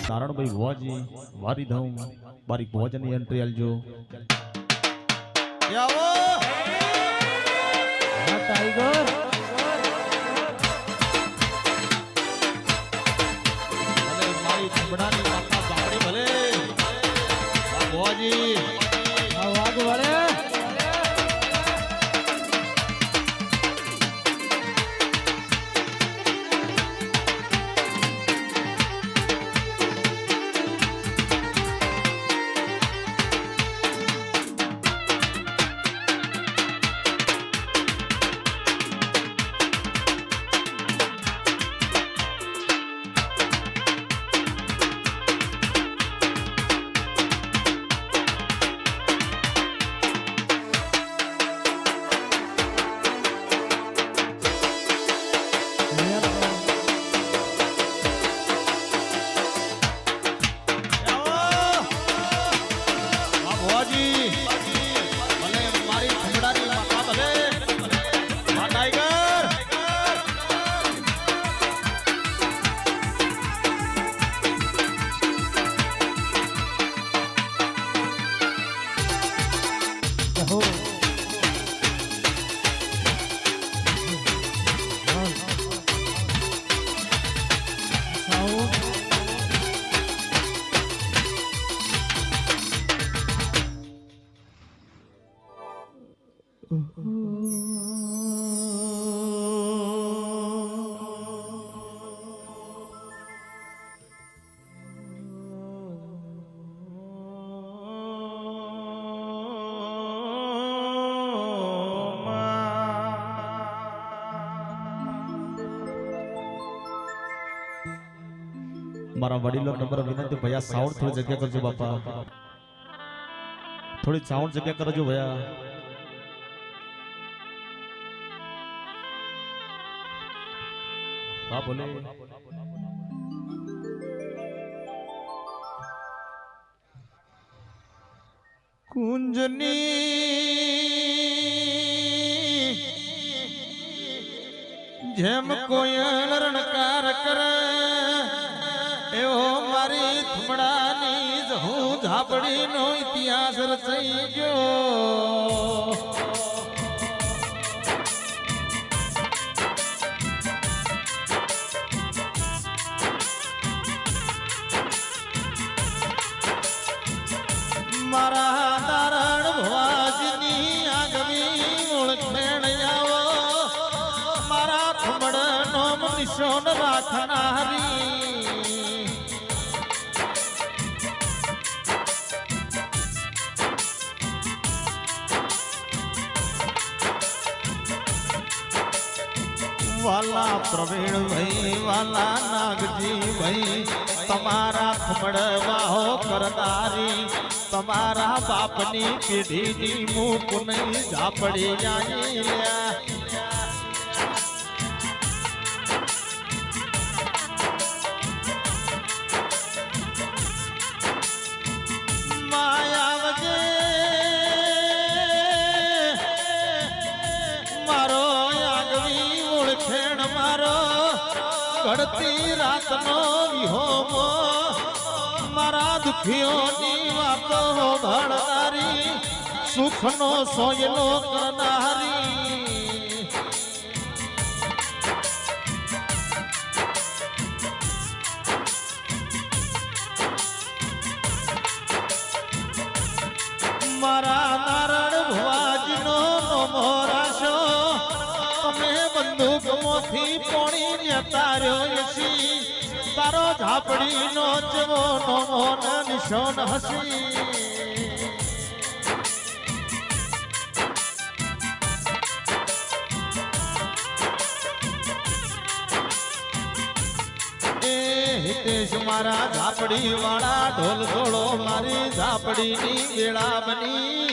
નારણભાઈ ભુવાજી વારીધામ બારીક ભોજનની એન્ટ્રી આલજો. આવો હા ટાઈગર ભલે મારી ચમડાની માતા બાપડી ભલે ભુવાજી આ વાઘ વળે મારા વડીલો નંબર વિનંતી ભૈયા સાઉન્ડ થોડી જગ્યા કરજો બાપા, થોડી સાઉન્ડ જગ્યા કરજો ભૈયા. હા બોલે કુંજની જેમ કોયલ રણકાર કરે એવો મારી થમડાની જ હું ઝાપડીનો ઇતિહાસ રચાઈ ગયો. મારા નારણ ભુવાજીની આગવી ઓળખેણ આવો, મારા થમડનો નિશાન રાખનારી વાલા પ્રવીણ ભાઈ વાલા નાગજી ભાઈ તમારા ખમડવાહો કરનારી તમારા બાપની પેઢીની મૂક નહીં ઝાપડી જાણી લ્યા. માયાવજે મારો આગવી ઓળખેણ મારો ઘડતી રાતનો વિહોમો મારા દુખીઓની વાતો ભણનારી સુખનો સોયલો કરનારી મારા નારણ ભુવાજીનો નોમો રાશો, તમે બંદૂકમાંથી પોણી જતા રહ્યો છી, તારો ઝાપડીનો જવો નોમો નિશાન હસી. હિતેશ મારા ઝાપડી વાળા ઢોલ થોડો મારી ઝાપડીની વેળા બની.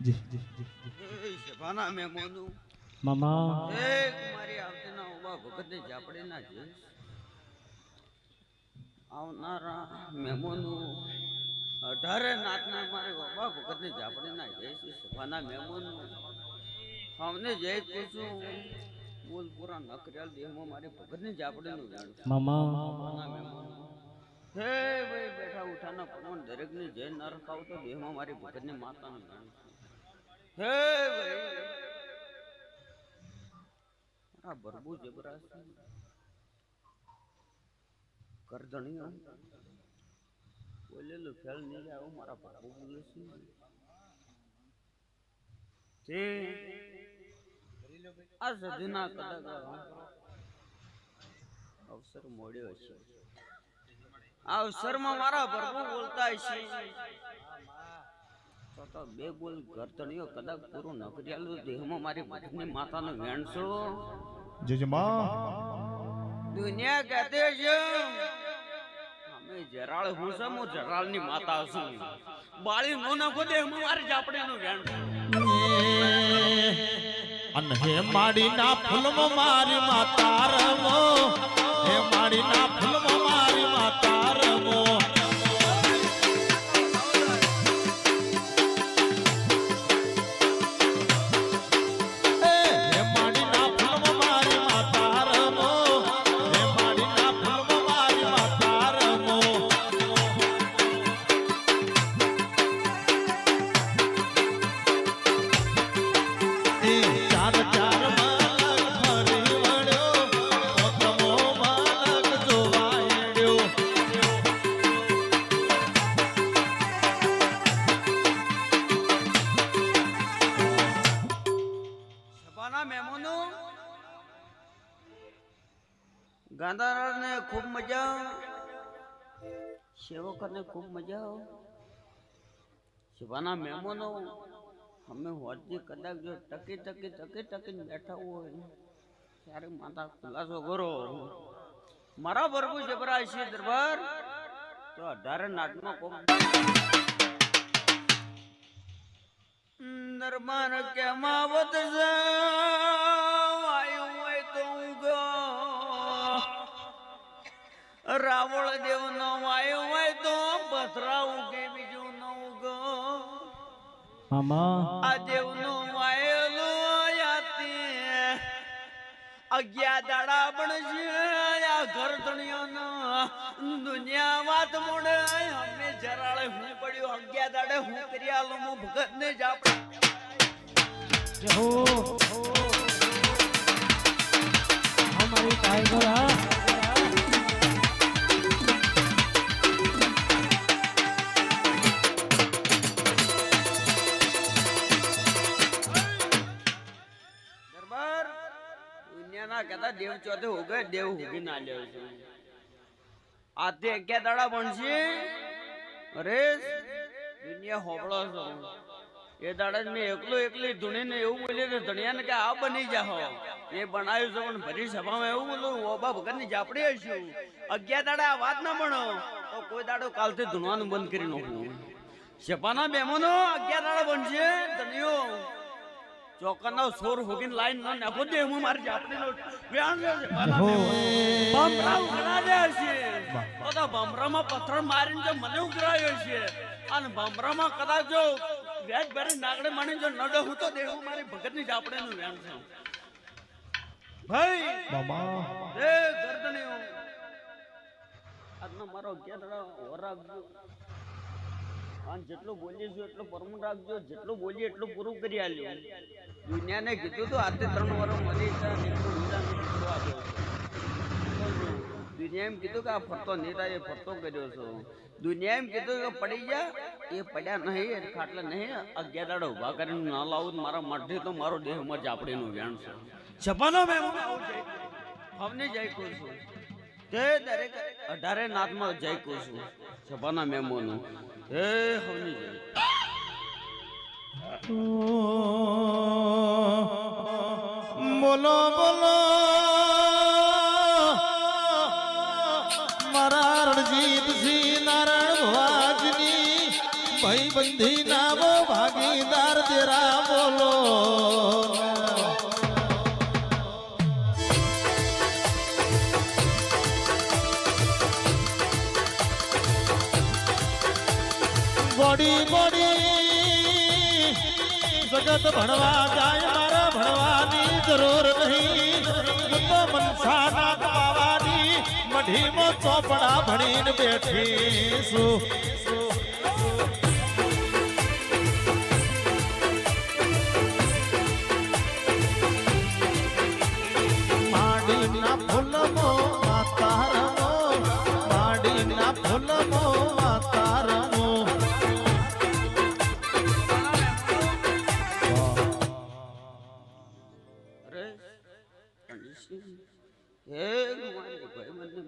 જી જી સભાના મહેમાનો મામા એક મારી આવતીના ઉભા ભગતને જાપડીના છે આવનારા મહેમાનો 18 નાથના મારે ઉભા ભગતને જાપડીના જય છે સભાના મહેમાનો અમને જય પૂછું બોલ પૂરા નકરિયાલ દેહમાં મારી ભગતની જાપડીનું જાણ મામા સભાના મહેમાનો હે ભાઈ બેઠા ઉઠાના પવન દરેકને જય ન રખાવ તો દેહમાં મારી ભગતની માતાનું જાણ હે ભાઈ આ બરબુ જબરાસ કરધણીઓ બોલેલું ફેલ નહીં જાય મારા બરબુ બોલે છે આ સદીના કદાચ અવસર મોડ્યો છે આ અવસરમાં મારા બરબુ બોલતા છે તો બે બોલ ગરતણીઓ કદાચ પૂરું ન કર્યાલું દેહમાં મારી ભગતની માતાનો વેણસો જજમા દુનિયા કહેતે છે અમે જરાળ હું છું હું જરાળની માતા છું બાળી નો નાખો દેહમાં મારી જાપડીનું વેણસો અન હે માડીના ફૂલમાં મારી માતા રમો હે માડીના ફૂલમાં મારી માતા રમો ગાંધારાને ખૂબ મજા સેવકોને ખૂબ મજા સભાના મહેમાનો અમે હોજથી કદાચ જો ટકી બેઠા હોય ત્યારે માતા ખુલાસો કરો મારા બરબુ જબરા છે દરબાર તો 18 નાટમાં કોમ દરબાર કેમાવત છે રાવળ દેવ નો વાયો હોય તો પથરાવું કે બીજું ન ઉગો મામા આ દેવ નો વાયેલો યાતી 11 દાડા બનશે આ ઘર ધણીઓનો દુનિયા વાત મોડે અમે જરાળે હું પડ્યો 11 દાડે હું કર્યાલો મો ભગત ને જ આપણે હો અમારી ટાઈગર હા કહેતા દેવ ચોથે હોગે દેવ હોગી ના લે છે આતે 11 દાડા બનશે અરે દુનિયા હોબળો છો એ દાડા મેં એકલી ધૂણીને એવું બોલ્યું કે ધણિયાને કે આ બની જાહો એ બનાવ્યું છે પણ ભરી સભામાં એવું બોલું ઓબા ભગતની જાપડી હશું 11 દાડા આ વાત ના બનો તો કોઈ દાડો કાલથી ધૂણવાનું બંધ કરી નાખું સભાના મહેમાનો 11 દાડા બનશે ધણીઓ ચોકનો સોર હોગીન લાઈન ન નાખો દે હું મારી જાપડીનો વ્યાણ છે બમરા ઉગરા દે છે તો બમરામાં પથ્થર મારીને જો મને ઉગરાયો છે અને બમરામાં કદાચ જો વ્યાજ ભરી નાગડે માણી જો નડે હું તો દે હું મારી ભગતની જાપડીનું વ્યાણ છે ભાઈ મામા એ ગરદણીઓ આજનો મારો કેદડા ઓરાગજો અને જેટલું બોલીએ છું એટલું પરમું રાખજો જેટલું બોલીએ એટલું પૂરું કરી આલ્યું દુનિયાને કીધું તો આજે 3 વર્ષ મળી દુનિયા એમ કીધું કે આ ફરતો નેતા એ ફરતો કર્યો છો દુનિયા એમ કીધું કે પડી જા એ પડ્યા નહીં ખાટલે નહીં 11 દાડા ઉભા કરીને ના લાવું મારા મઠથી તો મારો દેહમાં જાપડીનું વ્યાણ છે છપાનો મેં અમને જય કહું છું તે દરેક 18 નાથમાં જય કહું છું છપાના મેમોનું હે હવની જય બોલો બોલો મારા રણજીત સિંહ નારાયણ ભવાજની ભાઈ બંધી નામો ભાગીદાર તેરા બોલો ગોડી ગોડી જગત ભણવા જાય મારા ભણવાની જરૂર નહીં તો મનસા ના પાવાની મઢીમાં ચોપડા ભણીને બેઠી છું માડીના ફૂલમો માતારમો માડીના ફૂલમો માતારમો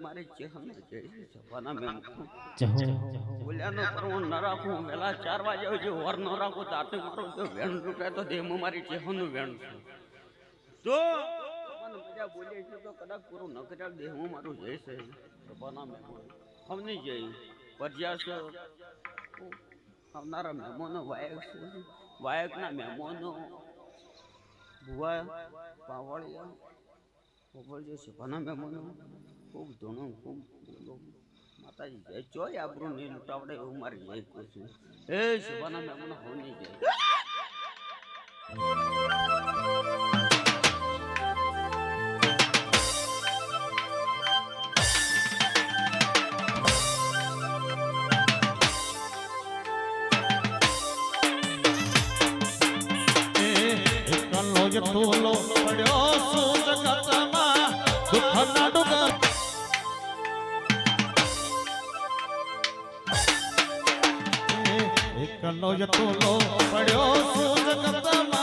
મારે બોલ્યાનો કરવું ન રાખવું પેલા 4 વાગે જો વર ન રાખું તો આતે મારું જો વેણ લૂટાય તો દેહ મારી ચેહનું વેણ તો મજા બોલે છે તો કદાચ પૂરું ન કર્યા દેહ મારું જય છે બાના મેં હમની જઈ પરજાસ આવનારા મહેમાનો વાયકના મહેમાનો ભુવા પાવળિયા ખબર જે છે બાના મહેમાનો ખૂબ ધૂણું ખૂબ માતાજી જય ચોય આબરૂ નહીં લૂંટાવડે એવું મારી જય કહું છું એ શિવાના મહેમાનો હોની જય ટોલો પડ્યો શું જગતમાં દુઃખના ડુંગર એકલો જ ટોલો પડ્યો શું જગતમાં